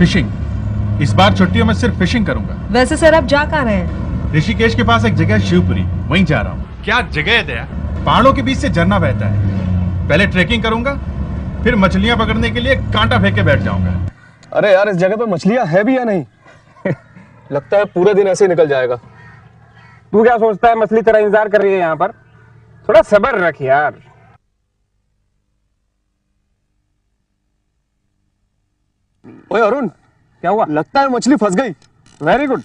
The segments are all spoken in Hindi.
फिशिंग। इस बार छुट्टियों में सिर्फ फिशिंग करूंगा। वैसे सर आप जा कहाँ रहे हैं? ऋषिकेश के पास एक जगह है शिवपुरी, वहीं जा रहा हूँ। क्या जगह है दया? पहाड़ों के बीच से झरना बहता है। पहले ट्रेकिंग करूंगा, फिर मछलियां पकड़ने के लिए कांटा फेंक के बैठ जाऊंगा। अरे यार, इस जगह पे मछलियां है भी या नहीं? लगता है पूरे दिन ऐसे ही निकल जाएगा। तू क्या सोचता है मछली तेरा इंतजार कर रही है यहाँ पर? थोड़ा सब्र रख यार। ओए अरुण, क्या हुआ? लगता है मछली फंस गई। Very good.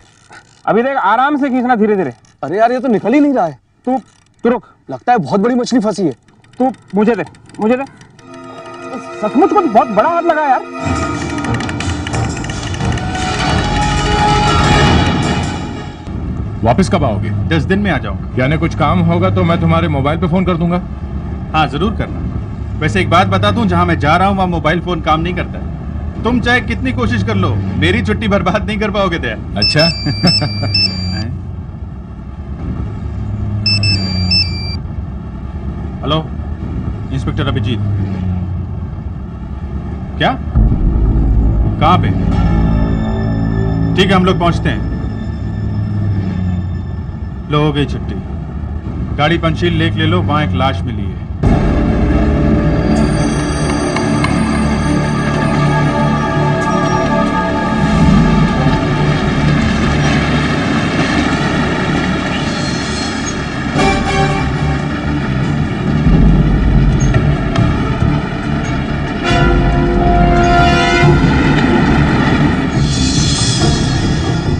अभी देख, आराम से खींचना धीरे धीरे। अरे यार, ये तो निकल ही नहीं रहा है। तू रुक। लगता है बहुत बड़ी मछली फंसी है। तू मुझे दे। सचमुच कुछ बहुत बड़ा हाथ लगा यार। वापस कब आओगे? 10 दिन में आ जाऊंगा। यानी कुछ काम होगा तो मैं तुम्हारे मोबाइल पे फोन कर दूंगा। हाँ जरूर करना। वैसे एक बात बता दूं, जहां मैं जा रहा हूं वहां मोबाइल फोन काम नहीं करता है। तुम चाहे कितनी कोशिश कर लो, मेरी छुट्टी बर्बाद नहीं कर पाओगे दया। अच्छा। Hello, inspector Abhijeet. क्या? कहां पे? ठीक है, हम लोग पहुंचते हैं। लो, हो गई छुट्टी। गाड़ी पंचशील लेक ले लो, वहां एक लाश मिली है।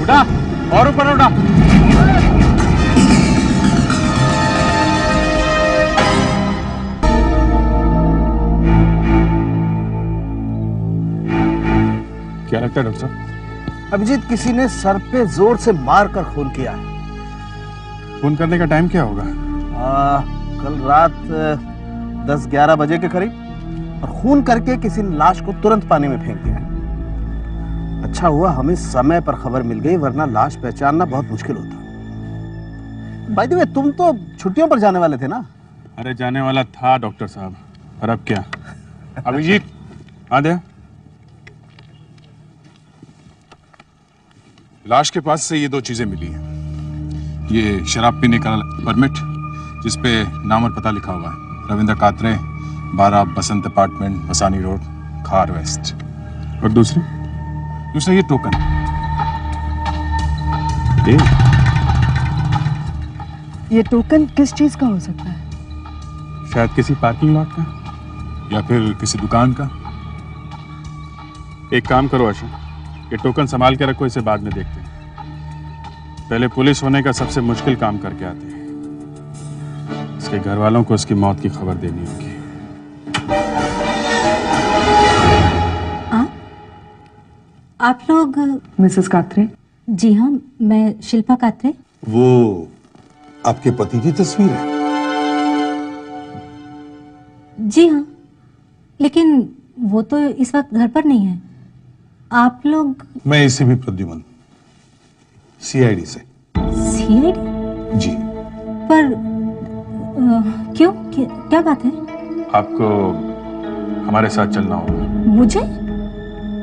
उड़ा और ऊपर उड़ा। क्या लगता है डॉक्टर साहब? अभिजीत, किसी ने सर पे जोर से मार कर खून किया है। फोन करने का टाइम क्या होगा? कल रात 10-11 बजे के करीब। और खून करके किसी ने लाश को तुरंत पानी में फेंक दिया है। अच्छा हुआ हमें समय पर खबर मिल गई, वरना लाश पहचानना बहुत मुश्किल होता। बाय द वे, तुम तो छुट्टियों पर जाने वाले थे ना? अरे जाने वाला था डॉक्टर साहब, और अब क्या? अभिजीत आ दे। लाश के पास से ये 2 चीजें मिली हैं। ये शराब पीने का परमिट, जिसपे नाम और पता लिखा हुआ है, रविंद्र कात्रे, 12 बसंत अपार्टमेंट, बसानी रोड, खार वेस्ट। और दूसरा ये टोकन। ये टोकन किस चीज का हो सकता है? शायद किसी पार्किंग लॉट का, या फिर किसी दुकान का। एक काम करो आशा, ये टोकन संभाल के रखो, इसे बाद में देखते हैं। पहले पुलिस होने का सबसे मुश्किल काम करके आते हैं। इसके घर वालों को इसकी मौत की खबर देनी होगी। आप लोग? मिसेस कात्रे? जी हाँ, मैं शिल्पा कात्रे। वो आपके पति की तस्वीर है? जी हाँ, लेकिन वो तो इस वक्त घर पर नहीं है। आप लोग? मैं इसे भी प्रद्युमन, सीआईडी से। सीआईडी? जी। पर क्यों? क्या बात है? आपको हमारे साथ चलना होगा। मुझे?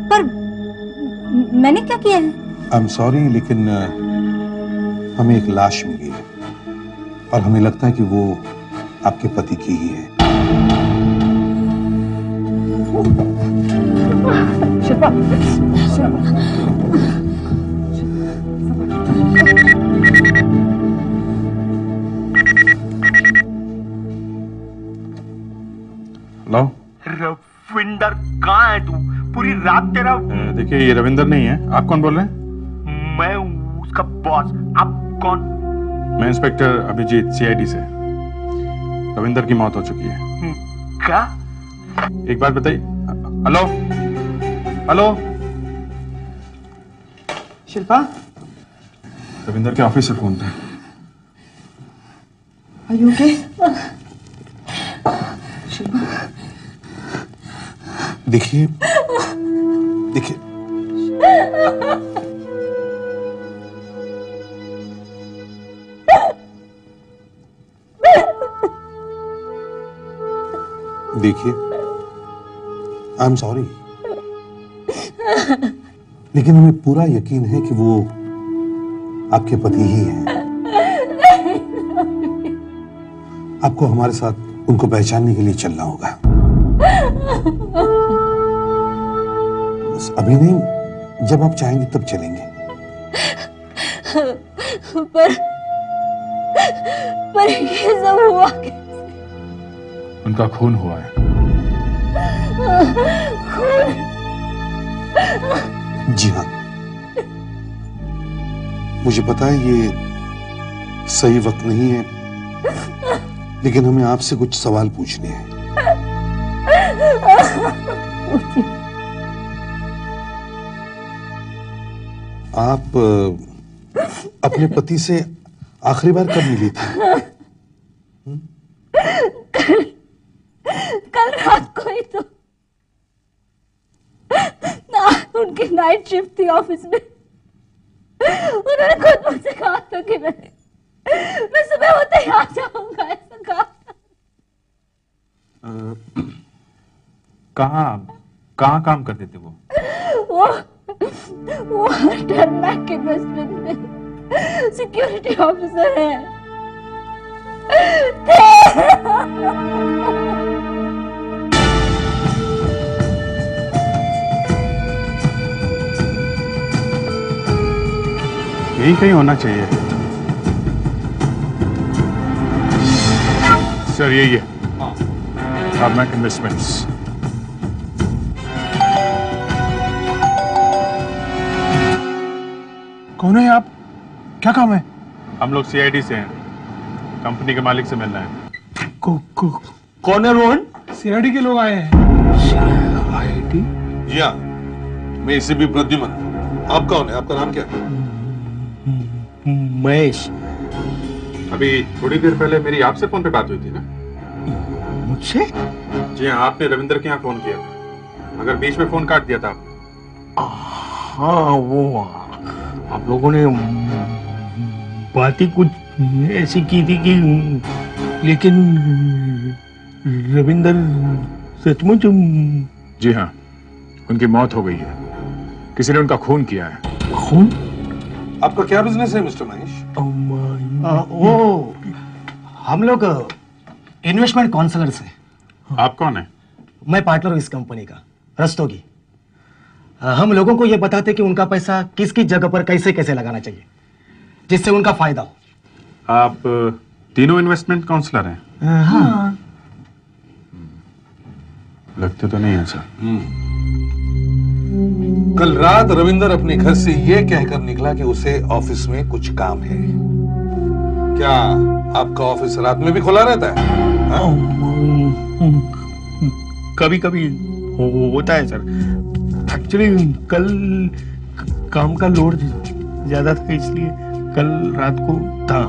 पर मैंने क्या किया है? आई एम सॉरी, लेकिन हमें एक लाश मिली है और हमें लगता है कि वो आपके पति की ही है। शिल्पा, हेलो रविंदर, कहाँ है तू? पूरी रात तेरा। देखिए, ये रविंदर नहीं है। आप कौन बोल रहे हैं? मैं उसका बॉस। आप कौन? मैं इंस्पेक्टर अभिजीत, सीआईडी से। रविंदर की मौत हो चुकी है। क्या? एक बात बताइए। हेलो हेलो, शिल्पा, रविंदर के ऑफिस से फोन था। Are you okay? शिल्पा, देखिए देखिए, देखिए, आई एम सॉरी। लेकिन हमें पूरा यकीन है कि वो आपके पति ही हैं। आपको हमारे साथ उनको पहचानने के लिए चलना होगा। बस अभी नहीं, जब आप चाहेंगे तब चलेंगे। पर ये सब हुआ कैसे? उनका खून हुआ है। जी हाँ, मुझे पता है ये सही वक्त नहीं है, लेकिन हमें आपसे कुछ सवाल पूछने हैं। आप अपने पति से आखिरी बार कब मिली थी? कल रात को ही तो। ना, उनकी नाइट शिफ्ट थी ऑफिस में। उन्होंने खुद मुझसे कहा था कि मैं सुबह होते ही आ जाऊंगा, ऐसा कहा था। कहाँ काम करते थे वो? वो टर्मैक इन्वेस्टमेंट में सिक्योरिटी ऑफिसर है। यही कहीं होना चाहिए। सर यही है, टर्मैक इन्वेस्टमेंट्स। कौन है आप? क्या काम है? हम लोग सीआईडी से हैं। कंपनी के मालिक से मिलना है। कौन है रोहन? सीआईडी के लोग आए हैं। सीआईडी? जी हाँ, मैं एसीपी प्रद्युमन। आप कौन है? आपका नाम क्या है? महेश। अभी थोड़ी देर पहले मेरी आपसे फोन पे बात हुई थी ना? मुझसे? जी हाँ, आपने रविंदर के यहाँ फोन किया था, मगर बीच में फोन काट दिया था आप। हाँ, वो आप लोगों ने बात ही कुछ ऐसी की थी कि, लेकिन रविंदर सचमुच? जी हाँ, उनकी मौत हो गई है। किसी ने उनका खून किया है। खून? आपका क्या बिजनेस है मिस्टर महेश? वो हम लोग इन्वेस्टमेंट काउंसलर से। आप कौन है? मैं पार्टनर हूँ इस कंपनी का, रस्तोगी। हम लोगों को ये बताते कि उनका पैसा किस किस जगह पर कैसे कैसे लगाना चाहिए जिससे उनका फायदा हो। आप तीनों इन्वेस्टमेंट काउंसलर हैं? हाँ। लगते तो नहीं है सर। कल रात रविंदर अपने घर से यह कहकर निकला कि उसे ऑफिस में कुछ काम है। क्या आपका ऑफिस रात में भी खुला रहता है? कभी कभी होता है सर। एक्चुअली कल काम का लोड ज्यादा था, इसलिए कल रात को था।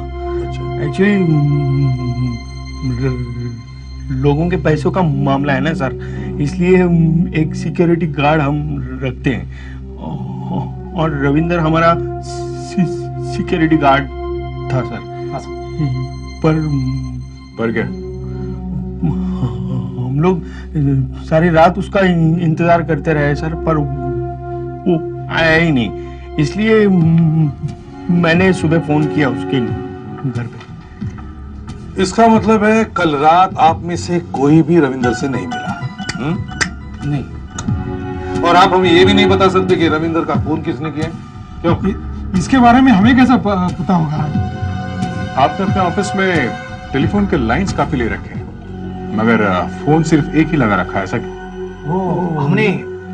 एक्चुअली लोगों के पैसों का मामला है ना सर, इसलिए एक सिक्योरिटी गार्ड हम रखते हैं, और रविंदर हमारा सिक्योरिटी गार्ड था सर। पर क्या? हम लोग सारी रात उसका इंतजार करते रहे सर, पर वो आया ही नहीं, इसलिए मैंने सुबह फोन किया उसके घर पे। इसका मतलब है कल रात आप में से कोई भी रविंदर से नहीं मिला? नहीं। और आप हमें ये भी नहीं बता सकते कि रविंदर का खून किसने किया? क्यों? इसके बारे में हमें कैसा पता होगा? आपने अपने ऑफिस में टेलीफोन के लाइंस काफी ले रखे हैं, मगर फोन सिर्फ एक ही लगा रखा है, ऐसा क्यों? हमने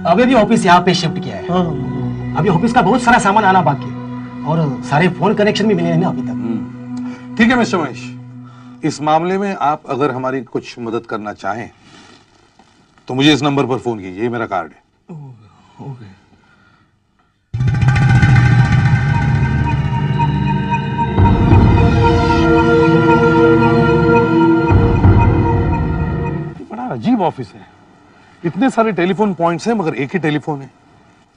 अभी भी ऑफिस यहाँ पे शिफ्ट किया है। अभी ऑफिस का बहुत सारा सामान आना बाकी है और सारे फोन कनेक्शन भी मिले हैं ना अभी तक। ठीक है मिस्टर महेश, इस मामले में आप अगर हमारी कुछ मदद करना चाहें तो मुझे इस नंबर पर फोन कीजिए, ये मेरा कार्ड है। ओके। बड़ा अजीब ऑफिस है, इतने सारे टेलीफोन पॉइंट्स हैं मगर एक ही टेलीफोन है।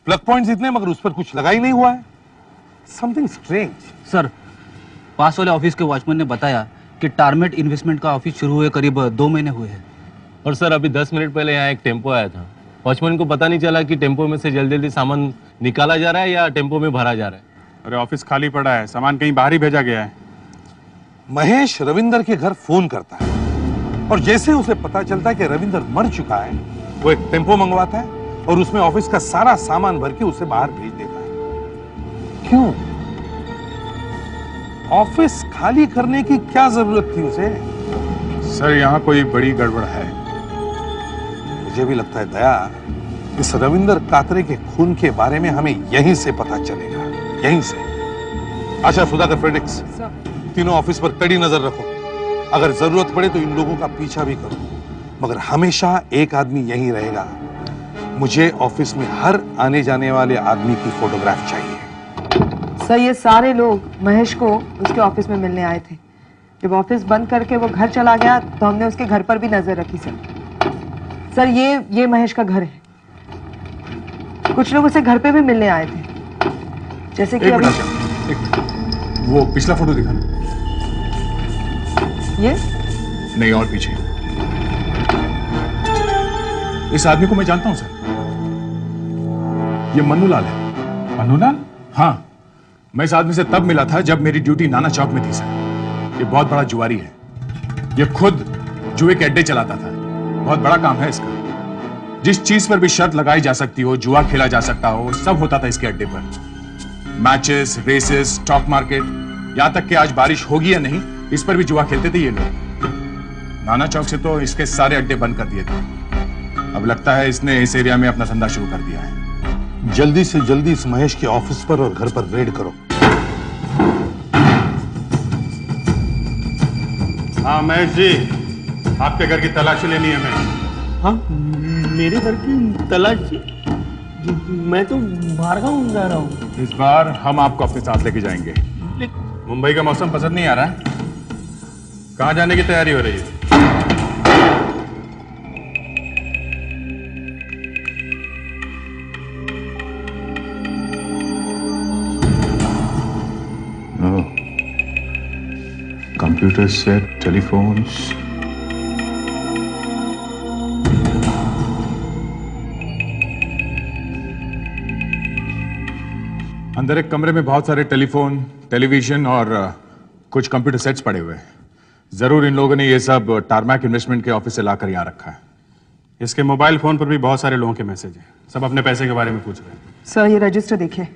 प्लग पॉइंट्स इतने मगर उस पर कुछ लगा ही नहीं हुआ है। Something strange. सर, पास वाले ऑफिस के वॉचमैन ने बताया कि टारमेट इन्वेस्टमेंट का ऑफिस शुरू हुए करीब 2 महीने हुए हैं। और सर अभी 10 मिनट पहले यहाँ एक टेम्पो आया था, वॉचमैन को पता नहीं चला कि टेम्पो में से जल्दी जल्दी सामान निकाला जा रहा है या टेम्पो में भरा जा रहा है। अरे ऑफिस खाली पड़ा है, सामान कहीं बाहर ही भेजा गया है। महेश रविंदर के घर फोन करता है और जैसे उसे पता चलता है कि रविंदर मर चुका है, वो एक टेम्पो मंगवाता है और उसमें ऑफिस का सारा सामान भर के उसे बाहर भेज देता है। क्यों? ऑफिस खाली करने की क्या जरूरत थी उसे? सर यहाँ कोई बड़ी गड़बड़ है। मुझे भी लगता है दया, इस रविंदर कातरे के खून के बारे में हमें यहीं से पता चलेगा, यहीं से। अच्छा सुधाकर फ्रेडिक्स, तीनों ऑफिस पर कड़ी नजर रखो, अगर जरूरत पड़े तो इन लोगों का पीछा भी करो, मगर हमेशा एक आदमी यहीं रहेगा। मुझे ऑफिस में हर आने जाने वाले आदमी की फोटोग्राफ चाहिए। सर ये सारे लोग महेश को उसके ऑफिस में मिलने आए थे। जब ऑफिस बंद करके वो घर चला गया तो हमने उसके घर पर भी नजर रखी सर। सर ये महेश का घर है। कुछ लोग उसे घर पे भी मिलने आए थे, जैसे कि अभी वो पिछला फोटो दिखाना। ये नहीं, और पीछे। इस आदमी को मैं जानता हूं सर, ये मन्नूलाल है। मन्नूलाल? हाँ, मैं इस आदमी से तब मिला था जब मेरी ड्यूटी नाना चौक में थी सर। ये बहुत बड़ा जुआरी है, ये खुद जुए के अड्डे चलाता था। बहुत बड़ा काम है इसका। जिस चीज पर भी शर्त लगाई जा सकती हो, जुआ खेला जा सकता हो, सब होता था इसके अड्डे पर। मैचेस, रेसेस, स्टॉक मार्केट, यहां तक कि आज बारिश होगी या नहीं, इस पर भी जुआ खेलते थे ये लोग। नाना चौक से तो इसके सारे अड्डे बंद कर दिए थे। अब लगता है इसने इस एरिया में अपना धंधा शुरू कर दिया है। जल्दी से जल्दी इस महेश के ऑफिस पर और घर पर रेड करो। हाँ महेश जी, आपके घर की तलाशी लेनी है हमें। हाँ, मेरे घर की तलाशी? मैं तो बाहर गाँव जा रहा हूँ। इस बार हम आपको अपने साथ लेके जाएंगे। मुंबई का मौसम पसंद नहीं आ रहा है? कहाँ जाने की तैयारी हो रही है? Computer set, telephones. अंदर एक कमरे में बहुत सारे टेलीफोन, टेलीविजन और कुछ कंप्यूटर सेट्स पड़े हुए हैं। जरूर इन लोगों ने ये सब टारमैक इन्वेस्टमेंट के ऑफिस से लाकर यहाँ रखा है। इसके मोबाइल फोन पर भी बहुत सारे लोगों के मैसेज हैं, सब अपने पैसे के बारे में पूछ रहे हैं। सर ये रजिस्टर देखिए,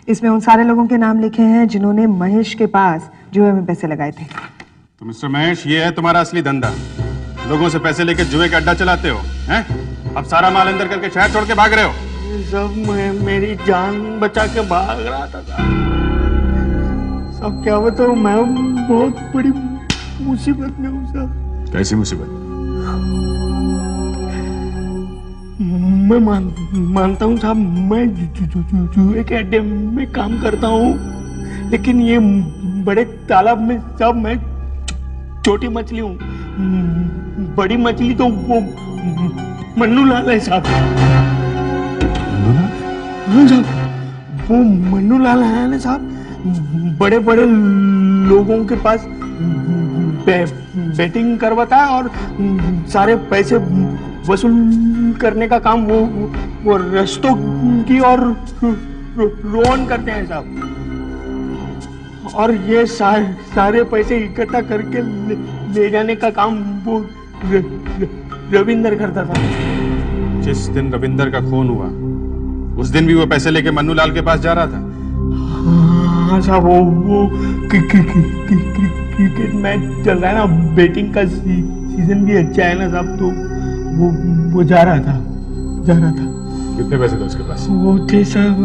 इसमें उन सारे लोगों के नाम लिखे हैं जिन्होंने महेश के पास जुए में पैसे लगाए थे। तो मिस्टर महेश, ये है तुम्हारा असली धंधा? लोगों से पैसे लेकर जुए का अड्डा चलाते हो हैं? अब सारा माल अंदर करके शहर छोड़ के भाग रहे हो। सब मेरी जान बचा के भाग रहा था सब। क्या बताऊं, मैं बहुत बड़ी मुसीबत में हूँ साहब। कैसी मुसीबत? मैं मानता हूँ साहब, मैं जुए के अड्डे में काम करता हूँ, लेकिन ये बड़े तालाब में साहब मैं छोटी मछली हूँ। बड़ी मछली तो वो मन्नूलाल है साहब। हाँ साहब, वो मन्नूलाल है ना साहब, बड़े बड़े लोगों के पास बेटिंग करवाता है और सारे पैसे वसूल करने का काम वो रस्तों की और रोहन करते हैं साहब। और ये सारे पैसे इकट्ठा करके ले जाने का काम वो रविंदर करता था। जिस दिन रविंदर का खून हुआ उस दिन भी वो पैसे लेके मन्नूलाल के पास जा रहा था। हाँ साहब, वो क्रिकेट मैच चल रहा है ना, बैटिंग का सीजन भी अच्छा है ना साहब, तो वो जा रहा था। कितने पैसे थे उसके पास? वो थे साहब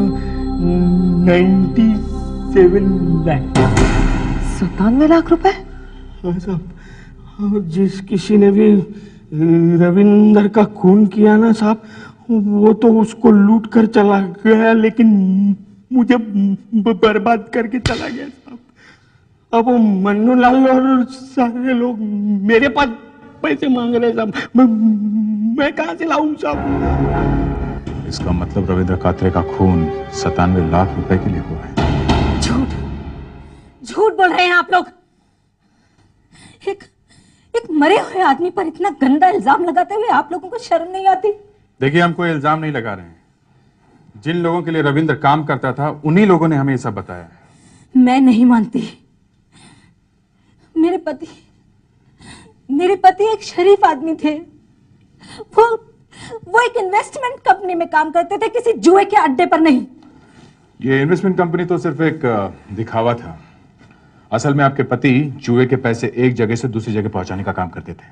97 लाख। 97 लाख रुपए? हाँ साहब, और जिस किसी ने भी रविंदर का खून किया ना साहब, वो तो उसको लूट कर चला गया, लेकिन मुझे बर्बाद करके चला गया साहब। अब वो मन्नूलाल और सारे लोग मेरे पास पैसे मांग रहे साहब, मैं कहाँ से लाऊं साहब? इसका मतलब रविंद्र कात्रे का खून 97 लाख रुपए के लिए हुआ है। झूठ बोल रहे हैं आप लोग। एक मरे हुए आदमी पर इतना गंदा इल्जाम लगाते हुए आप लोगों को शर्म नहीं आती? देखिए, हम कोई इल्जाम नहीं लगा रहे हैं। जिन लोगों के लिए रविंद्र काम करता था उन्हीं लोगों ने हमें ये सब बताया है। मैं नहीं मानती। मेरे पति एक शरीफ आदमी थे। वो एक इन्वेस्टमेंट कंपनी में काम करते थे, किसी जुए के अड्डे पर नहीं। ये इन्वेस्टमेंट कंपनी तो सिर्फ एक दिखावा था। असल में आपके पति जुए के पैसे एक जगह से दूसरी जगह पहुंचाने का काम करते थे।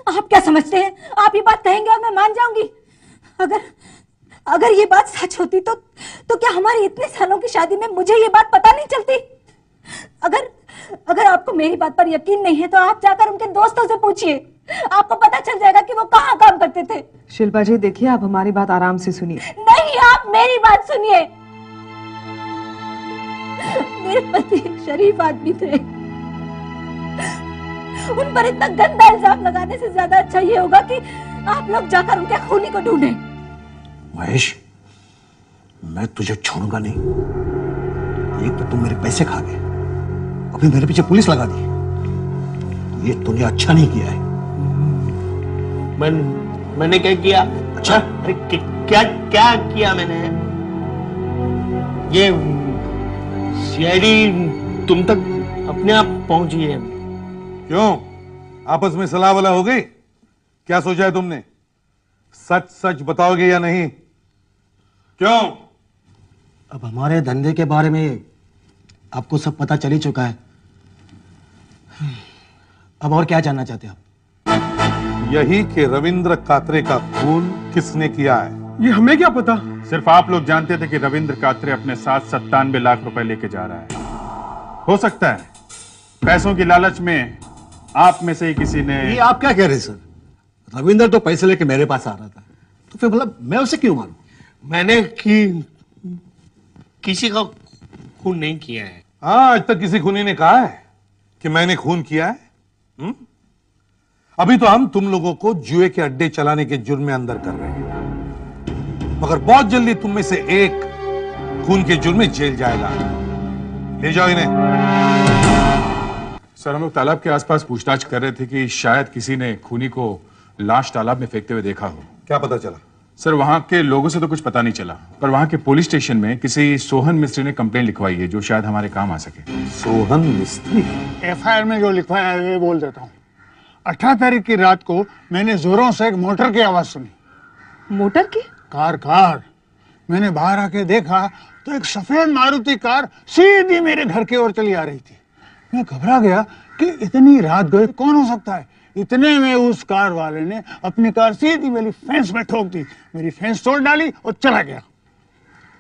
आप क्या समझते हैं? आप ये बात कहेंगे और मैं मान जाऊंगी? अगर ये बात सच होती तो क्या हमारी इतने सालों की शादी में मुझे ये बात पता नहीं चलती? अगर आपको मेरी बात पर यकीन नहीं है तो आप जाकर उनके दोस्तों से पूछिए, आपको पता चल जाएगा कि वो कहाँ काम करते थे। शिल्पा जी देखिए, आप हमारी बात आराम से सुनिए। नहीं, आप मेरी बात सुनिए। मेरे पति एक शरीफ आदमी थे। उन पर इतना गंदा इल्जाम लगाने से ज्यादा अच्छा ये होगा कि आप लोग जाकर उनके खूनी को ढूंढें। महेश, मैं तुझे छोड़ूंगा नहीं। एक तो तुम मेरे पैसे खा गए, अभी मेरे पीछे पुलिस लगा दी। ये तूने अच्छा नहीं किया है। मैंने क्या किया? अच्छा, अरे क्या क्या किया मैंने? ये सीआईडी तुम तक अपने आप पहुंची है। क्यों, आपस में सलाह वला हो गई? क्या सोचा है तुमने? सच सच बताओगे या नहीं? क्यों? अब हमारे धंधे के बारे में आपको सब पता चल ही चुका है। अब और क्या जानना चाहते हैं आप? यही कि रविंद्र कात्रे का खून किसने किया है? ये हमें क्या पता? सिर्फ आप लोग जानते थे कि रविंद्र कात्रे अपने साथ 97 लाख रुपए लेके जा रहा है। हो सकता है पैसों की लालच में आप में से ही किसी ने। ये आप क्या कह रहे हैं सर? रविंद्र तो पैसे लेके मेरे पास आ रहा था, तो फिर मतलब मैं उसे क्यों मारूं? मैंने किसी का खून नहीं किया है। हाँ, आज तक किसी खूनी ने कहा है कि मैंने खून किया है? अभी तो हम तुम लोगों को जुए के अड्डे चलाने के जुर्म में अंदर कर रहे हैं, मगर बहुत जल्दी तुम में से एक खून के जुर्म में जेल जाएगा। ले जाओ इन्हें। सर, हम लोग तालाब के आसपास पूछताछ कर रहे थे कि शायद किसी ने खूनी को लाश तालाब में फेंकते हुए देखा हो। क्या पता चला? सर, वहां के लोगों से तो कुछ पता नहीं चला, पर वहां के पुलिस स्टेशन में किसी सोहन मिस्त्री ने कंप्लेंट लिखवाई है जो शायद हमारे काम आ सके। सोहन मिस्त्री? एफआईआर में जो लिखवाया है वे बोल देता हूँ। 18 तारीख की रात को मैंने जोरों से एक मोटर की आवाज सुनी। मोटर की? कार। मैंने बाहर आके देखा तो एक सफेद मारुति कार सीधी मेरे घर की ओर चली आ रही थी। मैं घबरा गया कि इतनी रात गए कौन हो सकता है। इतने में उस कार वाले ने अपनी कार सीधी मेरी फेंस में ठोक दी। मेरी फेंस तोड़ डाली और चला गया।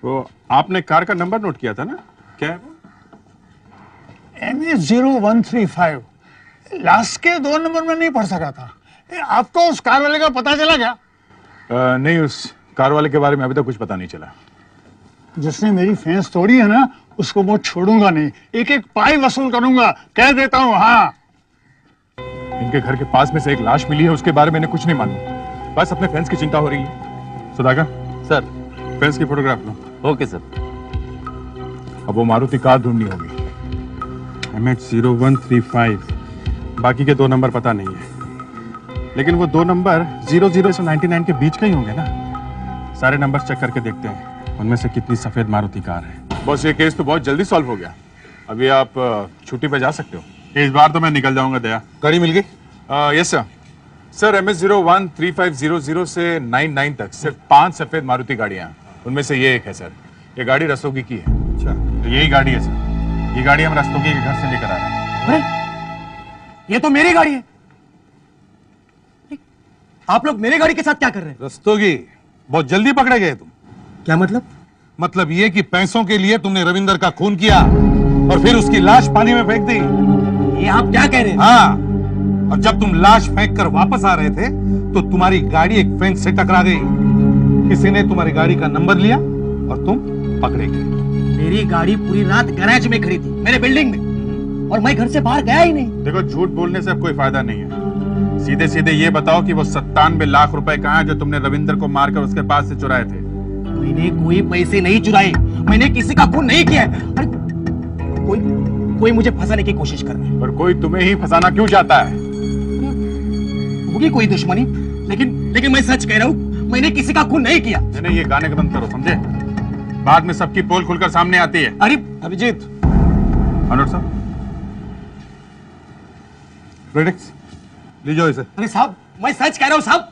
वो आपने कार का नंबर नोट किया था ना? क्या है वो? MA0135। लास्ट के 2 नंबर में नहीं पढ़ सका था। आपको उस कार वाले का पता चला क्या? नहीं, उस कार वाले के बारे में अभी तक कुछ पता नहीं चला। जिसने मेरी फेंस तोड़ी है ना, उसको मैं छोड़ूंगा नहीं। एक एक पाई वसूल करूंगा, कह देता हूँ। हाँ, इनके घर के पास में से एक लाश मिली है, उसके बारे में इन्हें कुछ नहीं मालूम। बस अपने फैंस की चिंता हो रही है। सुधाकर सर। फैंस की फोटोग्राफ लो। Okay sir. अब वो मारुति कार ढूंढनी होगी। MH0135। बाकी के 2 नंबर पता नहीं है, लेकिन वो 2 नंबर 00 से 99 के बीच का ही होंगे ना। सारे नंबर चेक करके देखते हैं उनमें से कितनी सफेद मारुति कार है। बस ये केस तो बहुत जल्दी सॉल्व हो गया। अभी आप छुट्टी पे जा सकते हो। इस बार तो मैं निकल जाऊंगा। दया, गाड़ी मिल गई? Yes sir. सर, MH013500 से 99 तक सिर्फ 5 सफेद मारुति गाड़ियां, उनमें से ये एक है सर। ये गाड़ी रस्तोगी की है। अच्छा, तो यही गाड़ी है सर। ये गाड़ी हम रस्तोगी के घर से लेकर आ रहे हैं। ये तो मेरी गाड़ी है। आप लोग मेरी गाड़ी के साथ क्या कर रहे हैं? रस्तोगी, बहुत जल्दी पकड़े गए तुम। क्या मतलब? मतलब ये कि पैसों के लिए तुमने रविंदर का खून किया और फिर उसकी लाश पानी में फेंक दी। ये आप क्या कह रहे हैं? हाँ, और जब तुम लाश फेंक कर वापस आ रहे थे तो तुम्हारी गाड़ी एक फेंस से टकरा गई। किसी ने तुम्हारी गाड़ी का नंबर लिया और तुम पकड़े गए। मेरी गाड़ी पूरी रात गैराज में खड़ी थी, मेरे बिल्डिंग में, और मैं घर से बाहर गया ही नहीं। देखो, झूठ बोलने से अब कोई फायदा नहीं है। सीधे सीधे ये बताओ कि वो 97 लाख रुपए कहाँ है जो तुमने रविंदर को मारकर उसके पास से चुराए थे। मैंने कोई पैसे नहीं चुराए, मैंने किसी का खून नहीं किया। अरे कोई मुझे फंसाने की कोशिश कर रहा है। पर कोई तुम्हें ही फंसाना क्यों चाहता है? होगी कोई दुश्मनी, लेकिन मैं सच कह रहा हूँ, मैंने किसी का खून नहीं किया। नहीं, ये गाने का बंद करो, समझे? बाद में सबकी पोल खुलकर सामने आती है। अरे अभिजीत, अनुर साहब, फ्रेडिक्स, लीजिए इसे। अरे साहब, मैं सच कह रहा हूँ साहब।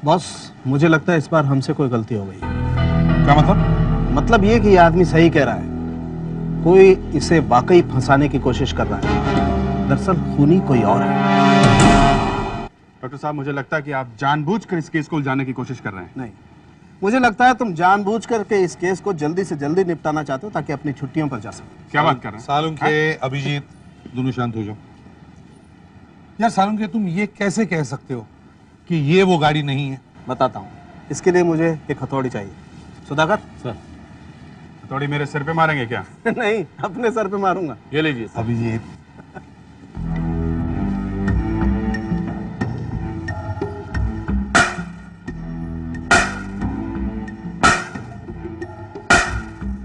बॉस, मुझे लगता है इस बार हमसे कोई गलती हो गई। क्या मतलब? मतलब ये कि ये आदमी सही कह रहा है, कोई इसे वाकई फंसाने की कोशिश कर रहा है। दरअसल खूनी कोई और है। डॉक्टर साहब, मुझे लगता है कि आप जानबूझकर इस केस को उलझाने की कोशिश कर रहे हैं। नहीं, मुझे लगता है तुम जानबूझकर के इस केस को जल्दी से जल्दी निपटाना चाहते हो ताकि अपनी छुट्टियों पर जा सको। क्या बात कर रहे हैं? सालुंखे, अभिजीत, दोनों शांत हो जाओ। यार सालुंखे, तुम ये कैसे कह सकते हो कि ये वो गाड़ी नहीं है? बताता हूँ। इसके लिए मुझे एक हथौड़ी चाहिए। सुधाकर सर, हथौड़ी मेरे सिर पे मारेंगे क्या? नहीं, अपने सर पे मारूंगा। ये लीजिए। अभिजीत,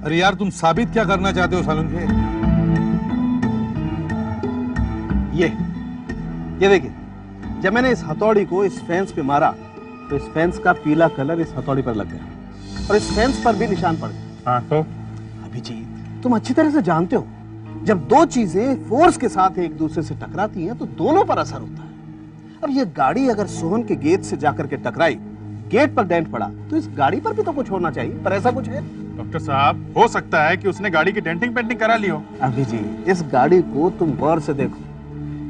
अरे यार, तुम साबित क्या करना चाहते हो सालुंखे? ये देखिए, जब मैंने इस हथौड़ी को इस फेंस पे मारा तो इस फेंस का पीला कलर इस हथौड़ी पर लग गया और इस फेंस पर भी निशान पड़ गया। हाँ तो? अभिजीत, तुम अच्छी तरह से जानते हो, जब दो चीजें फोर्स के साथ एक दूसरे से टकराती हैं तो दोनों पर असर होता है। अब ये गाड़ी अगर सोहन के गेट से जाकर के टकराई, गेट पर डेंट पड़ा, तो इस गाड़ी पर भी तो कुछ होना चाहिए, पर ऐसा कुछ है? डॉक्टर साहब, हो सकता है कि उसने गाड़ी की डेंटिंग पेंटिंग करा ली हो। अभिजीत, इस गाड़ी को तुम गौर से देखो,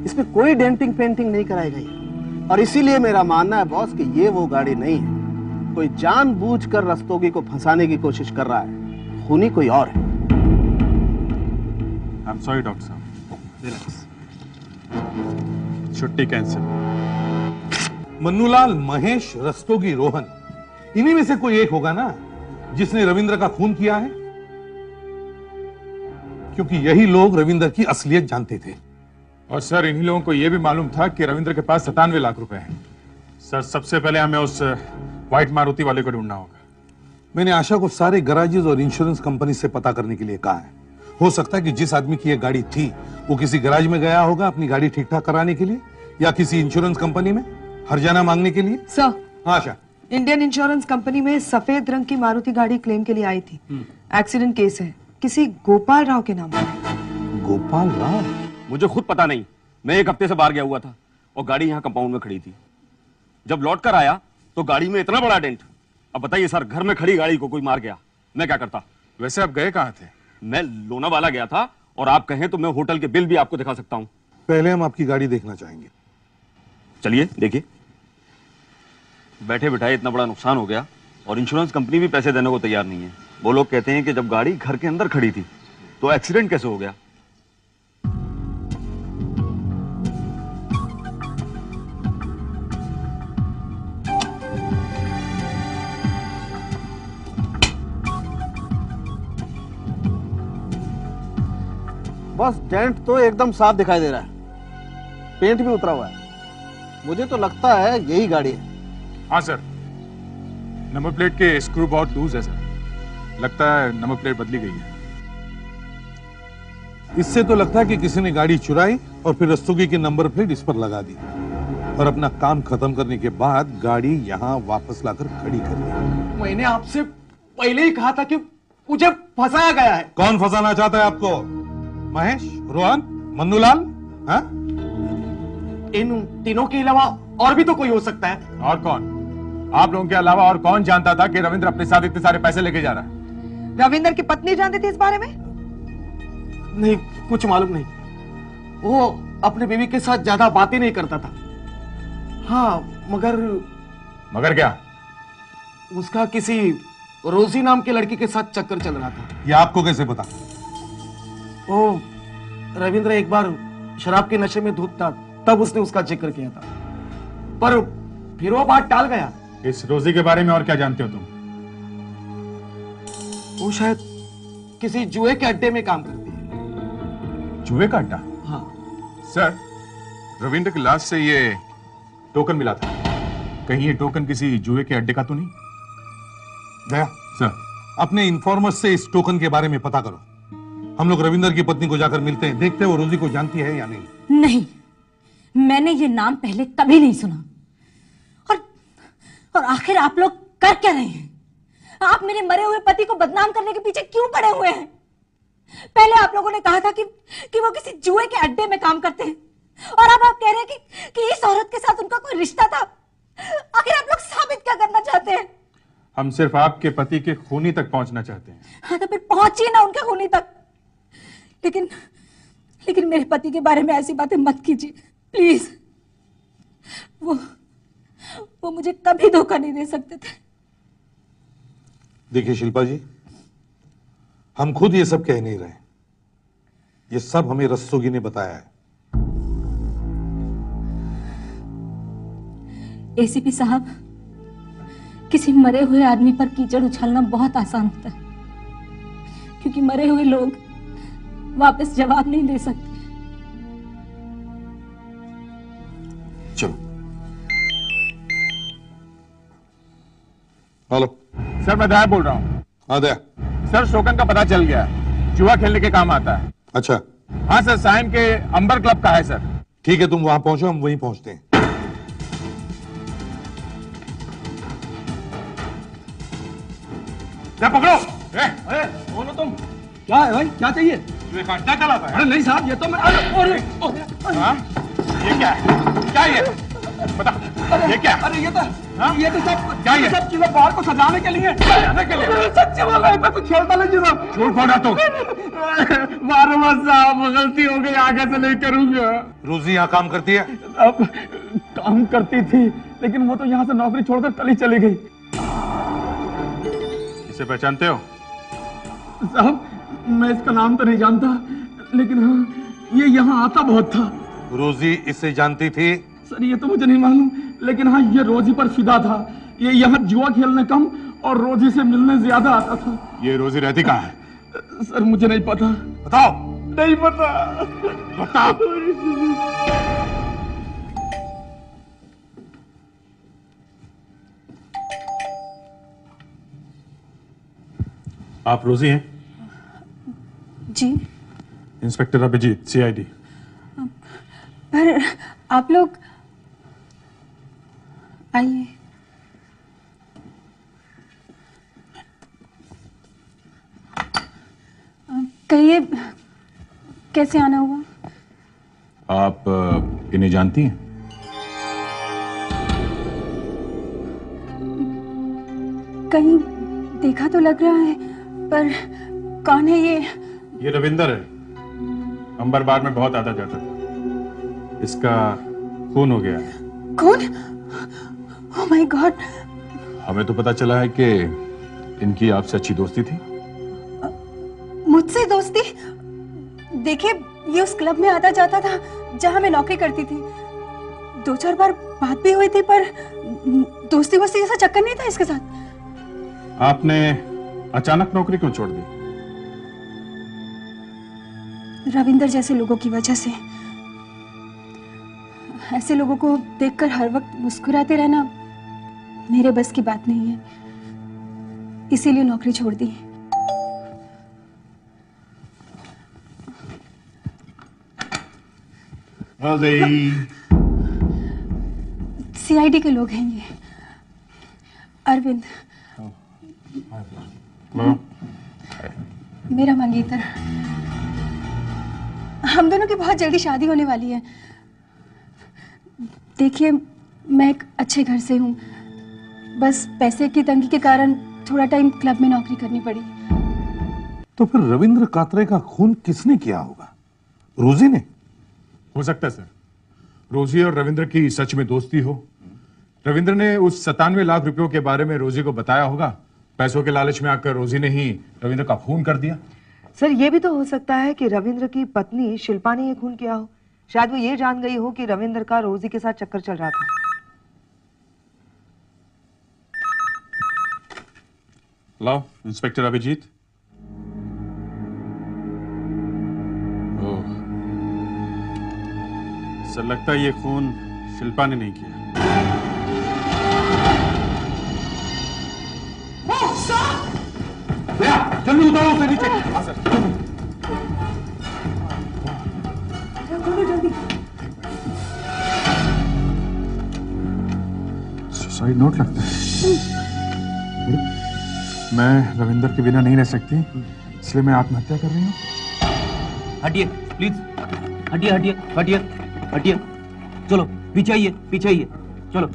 इसमें कोई डेंटिंग पेंटिंग नहीं कराई गई और इसीलिए मेरा मानना है बॉस कि ये वो गाड़ी नहीं है। कोई जानबूझकर रस्तोगी को फंसाने की कोशिश कर रहा है, खूनी कोई और है। आई एम सॉरी डॉक्टर साहब, रिलैक्स, छुट्टी कैंसिल। मन्नूलाल, महेश, रस्तोगी, रोहन, इन्हीं में से कोई एक होगा ना जिसने रविंद्र का खून किया है, क्योंकि यही लोग रविंद्र की असलियत जानते थे। और सर, इन्हीं लोगों को यह भी मालूम था कि रविंद्र के पास 97 लाख रुपए हैं। सर, सबसे पहले हमें उस व्हाइट मारुति वाले को ढूंढना होगा। मैंने आशा को सारे गैराजेस और इंश्योरेंस कंपनी से पता करने के लिए कहा है। हो सकता है कि जिस आदमी की यह गाड़ी थी वो किसी गैराज में गया होगा अपनी गाड़ी ठीक ठाक कराने के लिए, या किसी इंश्योरेंस कंपनी में हर्जाना मांगने के लिए। सर, आशा, इंडियन इंश्योरेंस कंपनी में सफेद रंग की मारुति गाड़ी क्लेम के लिए आई थी। एक्सीडेंट केस है, किसी गोपाल राव के नाम पर। गोपाल राव? मुझे खुद पता नहीं, मैं एक हफ्ते से बाहर गया हुआ था और गाड़ी यहाँ कंपाउंड में खड़ी थी। जब लौट कर आया तो गाड़ी में इतना बड़ा डेंट। अब बताइए सर, घर में खड़ी गाड़ी को कोई मार गया, मैं क्या करता? वैसे आप गए कहाँ थे? मैं लोनावाला गया था, और आप कहें तो मैं होटल के बिल भी आपको दिखा सकता हूँ। पहले हम आपकी गाड़ी देखना चाहेंगे। चलिए देखिए। बैठे बिठाए इतना बड़ा नुकसान हो गया और इंश्योरेंस कंपनी भी पैसे देने को तैयार नहीं है। वो लोग कहते हैं कि जब गाड़ी घर के अंदर खड़ी थी तो एक्सीडेंट कैसे हो गया। बस डेंट तो एकदम साफ दिखाई दे रहा है, पेंट भी उतरा हुआ है। मुझे तो लगता है यही गाड़ी है। हाँ सर, नंबर प्लेट के स्क्रू बहुत लूज है सर, लगता है नंबर प्लेट बदली गई है। इससे तो लगता है कि किसी ने गाड़ी चुराई और फिर रस्तोगी की नंबर प्लेट इस पर लगा दी और अपना काम खत्म करने के बाद गाड़ी यहाँ वापस लाकर खड़ी कर दी। मैंने आपसे पहले ही कहा था कि मुझे फंसाया गया है। कौन फंसाना चाहता है आपको? महेश, रोहन, मन्नूलाल? हाँ? इन तीनों के अलावा और भी तो कोई हो सकता है। और कौन? आप लोगों के अलावा और कौन जानता था कि रविंद्र अपने साथ इतने सारे पैसे लेके जा रहा है? रविंद्र की पत्नी जानती थी इस बारे में? नहीं, कुछ मालूम नहीं। वो अपने बीवी के साथ ज्यादा बातें नहीं करता था। हाँ, मगर क्या? उसका किसी रोजी नाम के लड़की के साथ चक्कर चल रहा था। ये आपको कैसे पता? वो रविंद्र एक बार शराब के नशे में धुत था, तब उसने उसका जिक्र किया था, पर फिर वो बात टाल गया। इस रोजी के बारे में और क्या जानते हो तुम? वो शायद किसी जुए के अड्डे में काम करती है। जुए का अड्डा? हाँ सर, रविंद्र की लाश से ये टोकन मिला था, कहीं ये टोकन किसी जुए के अड्डे का तो नहीं? दया सर, अपने इन्फॉर्मर्स से इस टोकन के बारे में पता करो। हम लोग रविंद्र की पत्नी को जाकर मिलते हैं, देखते हैं वो रोजी को जानती है या नहीं। नहीं, मैंने ये नाम पहले कभी नहीं सुना। और और आखिर आप लोग कर क्या रहे हैं? आप मेरे मरे हुए पति को बदनाम करने के पीछे क्यों पड़े हुए हैं? पहले आप लोगों ने कहा था कि वो किसी जुए के अड्डे में काम करते हैं, और अब आप कह रहे हैं कि इस औरत के साथ उनका कोई रिश्ता था। आखिर आप लोग साबित क्या करना चाहते हैं? हम सिर्फ आपके पति के खूनी तक पहुंचना चाहते हैं। हाँ, तो फिर पहुंचिए ना उनके खूनी तक। लेकिन मेरे पति के बारे में ऐसी बातें मत कीजिए प्लीज। वो मुझे कभी धोखा नहीं दे सकते थे। देखिए शिल्पा जी, हम खुद ये सब कह नहीं रहे, ये सब हमें रस्तोगी ने बताया है। एसीपी साहब, किसी मरे हुए आदमी पर कीचड़ उछालना बहुत आसान होता है, क्योंकि मरे हुए लोग वापस जवाब नहीं दे सकते। चलो। हेलो सर, मैं दया बोल रहा हूँ। हाँ दया। सर, शोकन का पता चल गया, जुआ खेलने के काम आता है। अच्छा। हाँ सर, साइन के अंबर क्लब का है सर। ठीक है, तुम वहां पहुंचो, हम वहीं पहुंचते हैं। पकड़ो। अरे बोलो तुम, क्या है भाई, क्या चाहिए? ये काटना चलाता है? अरे नहीं साहब, ये तो मैं हाँ? ये क्या है? क्या ये? बता, ये क्या? अरे ये तो सब क्या ये? सब चीजें बाहर को सजाने के लिए। सजाने के लिए? सच्ची वाला है, मैं कुछ खेलता नहीं जी साहब। झूठ बोला तू। मारो साहब, गलती हो गई, आगे से नहीं करूंगा। रोजी यहाँ काम करती है? अब काम करती थी, लेकिन वो तो यहाँ से नौकरी छोड़कर कल ही चली गई। इसे पहचानते हो? साहब, मैं इसका नाम तो नहीं जानता, लेकिन हाँ, ये यहाँ आता बहुत था। रोजी इससे जानती थी? सर, ये तो मुझे नहीं मालूम, लेकिन हाँ, ये रोजी पर फिदा था। ये यहाँ जुआ खेलने कम और रोजी से मिलने ज्यादा आता था। ये रोजी रहती कहाँ है? सर, मुझे नहीं पता। बताओ। नहीं पता। बताओ। आप रोजी हैं? जी। Inspector Abhijeet, CID. पर आप लोग आइए। कहिए, कैसे आना हुआ? आप इन्हें जानती हैं? कहीं देखा तो लग रहा है, पर कौन है ये? ये रविंदर है, अंबर बार में बहुत आता जाता था। इसका खून हो गया है। कौन? Oh my God. हमें तो पता चला है कि इनकी आपसे अच्छी दोस्ती थी। मुझसे दोस्ती? देखिए, ये उस क्लब में आता जाता था जहां मैं नौकरी करती थी। 2-4 बार बात भी हुई थी, पर दोस्ती वोस्ती जैसा चक्कर नहीं था इसके साथ। आपने अचानक नौकरी क्यों छोड़ दी? रविंदर जैसे लोगों की वजह से। ऐसे लोगों को देखकर हर वक्त मुस्कुराते रहना मेरे बस की बात नहीं है, इसीलिए नौकरी छोड़ दी। सीआईडी के लोग हैं ये। अरविंद, मेरा मंगेतर। हम दोनों की बहुत जल्दी शादी होने वाली है। देखिए, मैं एक अच्छे घर से हूँ, बस पैसे की तंगी के कारण थोड़ा टाइम क्लब में नौकरी करनी पड़ी। तो फिर रविंद्र कात्रे का खून किसने किया होगा? रोजी ने? हो सकता है सर, रोजी और रविंद्र की सच में दोस्ती हो। रविंद्र ने उस 97 लाख रुपयों के बारे में रोजी को बताया होगा। पैसों के लालच में आकर रोजी ने ही रविंद्र का खून कर दिया। सर, ये भी तो हो सकता है कि रविंद्र की पत्नी शिल्पा ने ये खून किया हो। शायद वो ये जान गई हो कि रविंद्र का रोजी के साथ चक्कर चल रहा था। Hello, inspector Abhijeet. Oh, sir लगता है ये खून शिल्पा ने नहीं किया। जल्दी उतारो उसे नीचे। हाँ सर। जल्दी। सुसाइड नोट लगता है। मैं रविंदर के बिना नहीं रह सकती, इसलिए मैं आत्महत्या कर रही हूँ। हटिए प्लीज, हटिए हटिए हटिए हटिए, चलो पीछे आइए, चलो।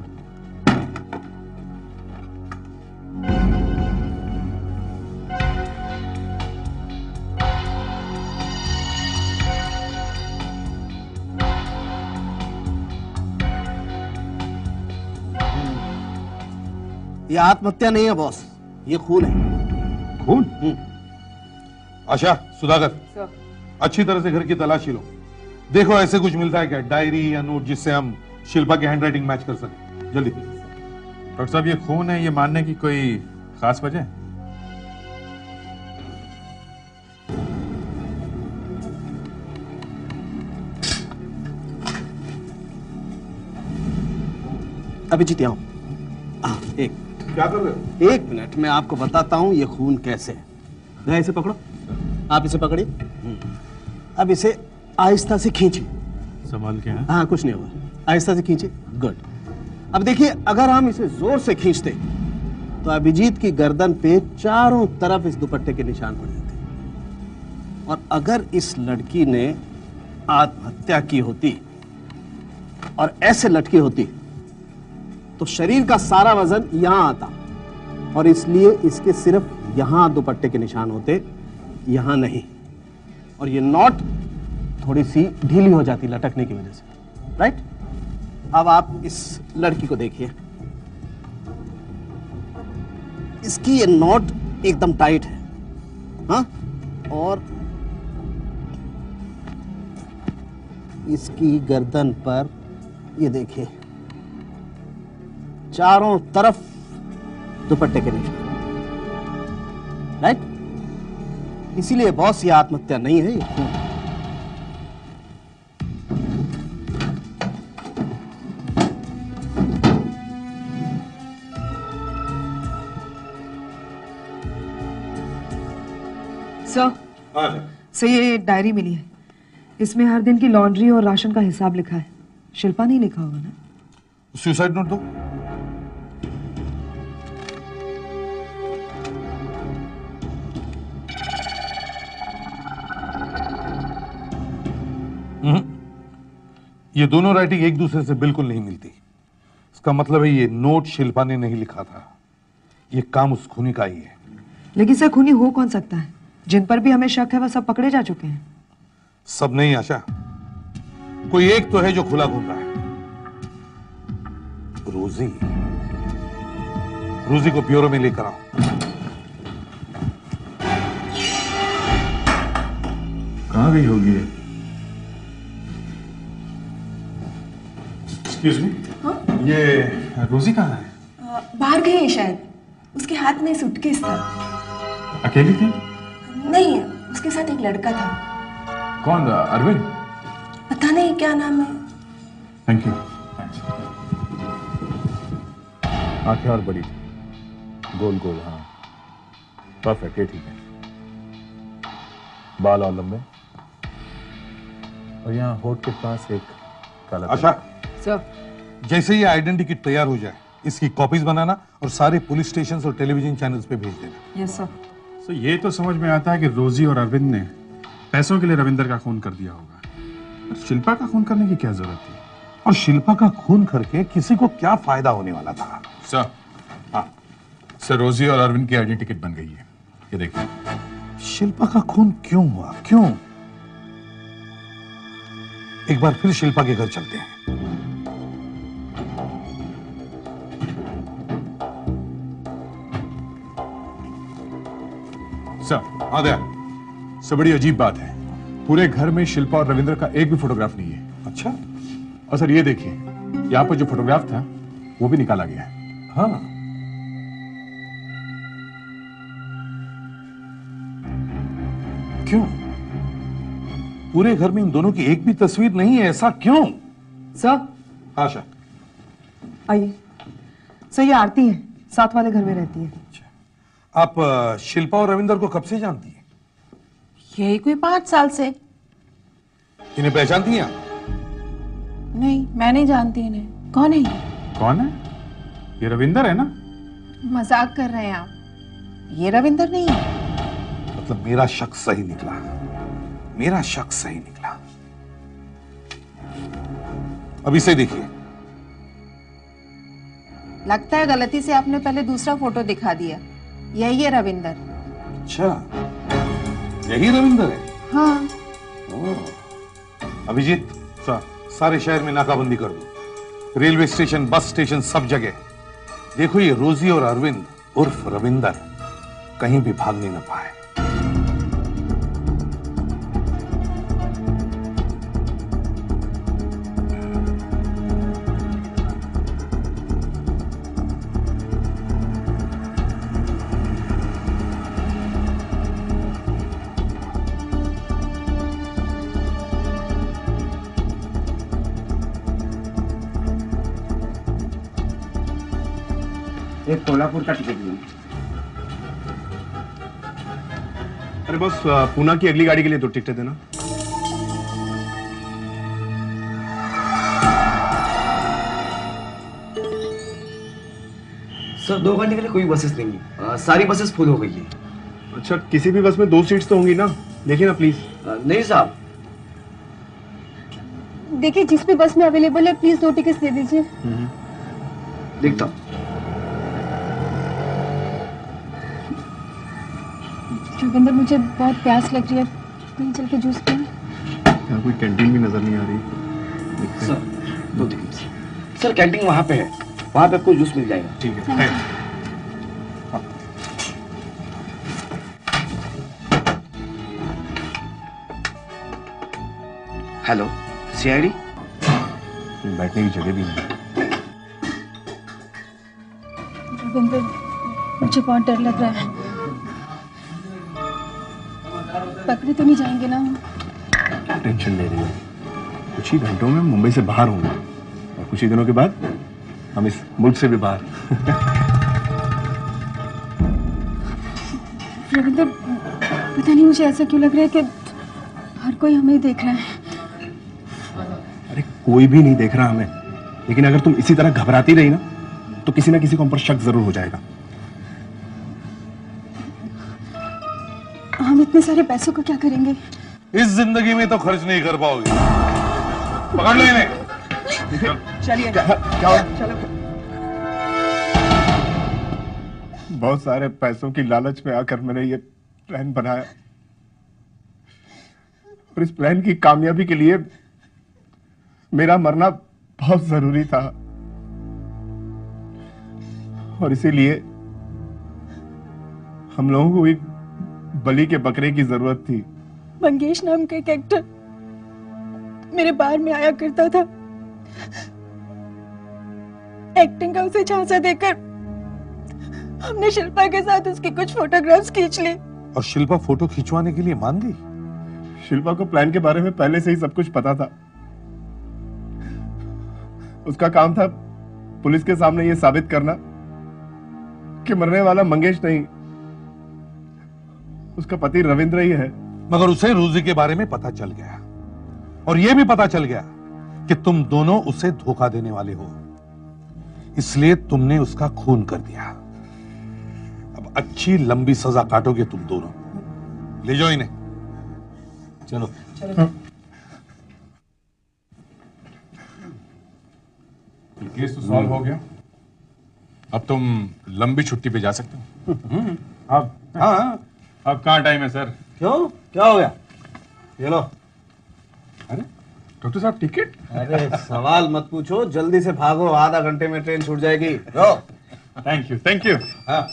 ये आत्महत्या नहीं है बॉस, ये खून है। खून? आशा, सुधाकर, अच्छी तरह से घर की तलाशी लो। देखो ऐसे कुछ मिलता है क्या, डायरी या नोट, जिससे हम शिल्पा की हैंडराइटिंग मैच कर सकें। जल्दी। डॉक्टर साहब, ये खून है, ये मानने की कोई खास वजह है? अभिजीत यहाँ एक क्या कर रहे हो? एक मिनट, मैं आपको बताता हूँ ये खून कैसे है। जरा इसे पकड़ो, आप इसे पकड़िए। अब इसे आहिस्ता से खींचिए। संभाल के? हाँ, कुछ नहीं होगा, आहिस्ता से खींचिए। गुड। अब देखिए, अगर हम इसे जोर से खींचते तो अभिजीत की गर्दन पे चारों तरफ इस दुपट्टे के निशान पड़ जाते, और अगर इस लड़की ने आत्महत्या की होती और ऐसे लटकी होती तो शरीर का सारा वजन यहां आता, और इसलिए इसके सिर्फ यहां दुपट्टे के निशान होते, यहां नहीं। और ये नॉट थोड़ी सी ढीली हो जाती लटकने की वजह से, राइट? अब आप इस लड़की को देखिए, इसकी ये नॉट एकदम टाइट है, हाँ? और इसकी गर्दन पर ये देखिए चारों तरफ दुपट्टे के निशान, राइट? इसीलिए बॉस, ये आत्महत्या नहीं है, ये खून है। सर, ये डायरी मिली है, इसमें हर दिन की लॉन्ड्री और राशन का हिसाब लिखा है। शिल्पा नहीं लिखा होगा ना? सुसाइड नोट दो। ये दोनों राइटिंग एक दूसरे से बिल्कुल नहीं मिलती। इसका मतलब है ये नोट शिल्पा ने नहीं लिखा था, ये काम उस खूनी का ही है। लेकिन सर, खूनी हो कौन सकता है? जिन पर भी हमें शक है वह सब पकड़े जा चुके हैं। सब नहीं आशा, कोई एक तो है जो खुला घूम रहा है। रोजी, रोजी को ब्यूरो में लेकर आओ। कहाँ गई होगी? एक्सक्यूज मी, ये रोजी कहाँ है? बाहर गई है शायद, उसके हाथ में सूटकेस था। अकेली थी? नहीं, उसके साथ एक लड़का था। कौन? अरविंद? पता नहीं क्या नाम है। Thank you. आंखें और बड़ी, गोल गोल, हाँ परफेक्ट, ये ठीक है। बाल और लंबे, और यहाँ होठ के पास एक काला। आशा, सर, जैसे ये आइडेंटिटी तैयार हो जाए, इसकी कॉपीज बनाना और सारे पुलिस स्टेशन और टेलीविजन चैनल्स पे भेज देना। Yes sir. तो ये तो समझ में आता है कि रोजी और अरविंद ने पैसों के लिए रविंदर का खून कर दिया होगा, पर शिल्पा का खून करने की क्या जरूरत थी? और शिल्पा का खून करके किसी को क्या फायदा होने वाला था? सर, हाँ सर, रोजी और अरविंद की आईडी टिकट बन गई है, ये देखिए। शिल्पा का खून क्यों हुआ, क्यों? एक बार फिर शिल्पा के घर चलते हैं। सर, आ गया। सब बड़ी अजीब बात है, पूरे घर में शिल्पा और रविंद्र का एक भी फोटोग्राफ नहीं है। अच्छा? और सर ये देखिए, यहाँ पर जो फोटोग्राफ था वो भी निकाला गया है। हाँ, क्यों? पूरे घर में इन दोनों की एक भी तस्वीर नहीं है, ऐसा क्यों? सर, आशा, आइए। सर, ये आरती है, साथ वाले घर में रहती है। आप शिल्पा और रविंदर को कब से जानती हैं? यही कोई 5 साल से। इन्हें पहचानती हैं आप? नहीं, मैं नहीं जानती इन्हें। कौन है ये? कौन है? ये रविंदर है ना? मजाक कर रहे हैं आप? ये रविंदर नहीं है? मतलब मेरा शक सही निकला, मेरा शक सही निकला। अब इसे देखिए। लगता है गलती से आपने पहले दूसरा फोटो दिखा दिया। यही है रविंदर। अच्छा, यही रविंदर है? हाँ। अभिजीत सर, सारे शहर में नाकाबंदी कर दो, रेलवे स्टेशन, बस स्टेशन, सब जगह। देखो ये रोजी और अरविंद उर्फ रविंदर कहीं भी भागने न पाए। एक कोल्हापुर का टिकट लेना। अरे बस पूना की अगली गाड़ी के लिए 2 टिकटें देना। सर 2 घंटे के लिए कोई बसेस नहीं है, सारी बसेस फुल हो गई है। अच्छा, किसी भी बस में 2 सीट्स तो होंगी ना? देखिए ना प्लीज। नहीं साहब। देखिए जिस भी बस में अवेलेबल है प्लीज 2 टिकट्स दे दीजिए। देखता हूँ। रविंदर मुझे बहुत प्यास लग रही है, कहीं चल के जूस पिए। यहाँ कोई कैंटीन भी नजर नहीं आ रही। Sir 2 tickets. सर कैंटीन वहाँ पे है, वहाँ पे आपको जूस मिल जाएगा। ठीक है। Hello, CID? बैठने की जगह भी नहीं। रविंदर मुझे बहुत डर लग रहा है, पकड़े तो नहीं जाएंगे ना? टेंशन ले रही हो? कुछ ही घंटों में मुंबई से बाहर होंगे और कुछ ही दिनों के बाद हम इस मुल्क से भी बाहर। रविंदर पता नहीं मुझे ऐसा क्यों लग रहा है कि हर कोई हमें देख रहा है। अरे कोई भी नहीं देख रहा हमें, लेकिन अगर तुम इसी तरह घबराती रही ना तो किसी ना किसी को हम पर शक जरूर हो जाएगा। हम इतने सारे पैसों को क्या करेंगे? इस जिंदगी में तो खर्च नहीं कर पाओगे। पकड़ लो इन्हें। चलिए। क्या? चलो। बहुत सारे पैसों की लालच में आकर मैंने ये प्लान बनाया और इस प्लान की कामयाबी के लिए मेरा मरना बहुत जरूरी था और इसीलिए हम लोगों को एक बलि के बकरे की जरूरत थी। मंगेश नाम का एक एक्टर मेरे बार में आया करता था। एक्टिंग का उसे झांसा देकर हमने शिल्पा के साथ उसकी कुछ फोटोग्राफ्स खींच ली। और शिल्पा फोटो खिंचवाने के लिए मान गई? शिल्पा को प्लान के बारे में पहले से ही सब कुछ पता था। उसका काम था पुलिस के सामने ये साबित करना कि मरने वाला मंगेश नहीं, उसका पति रविंद्र ही है। मगर उसे रोजी के बारे में पता चल गया और यह भी पता चल गया कि तुम दोनों उसे धोखा देने वाले हो, इसलिए तुमने उसका खून कर दिया। अब अच्छी लंबी सजा काटोगे तुम दोनों। ले जाओ इन्हें। चलो। केस तो सॉल्व हो गया, अब तुम लंबी छुट्टी पे जा सकते हो। अब हाँ, अब कहाँ टाइम है सर? क्यों, क्या हो गया? ये लो। अरे डॉक्टर साहब टिकट? अरे सवाल मत पूछो, जल्दी से भागो, आधा घंटे में ट्रेन छूट जाएगी। लो। Thank you, thank you. हाँ।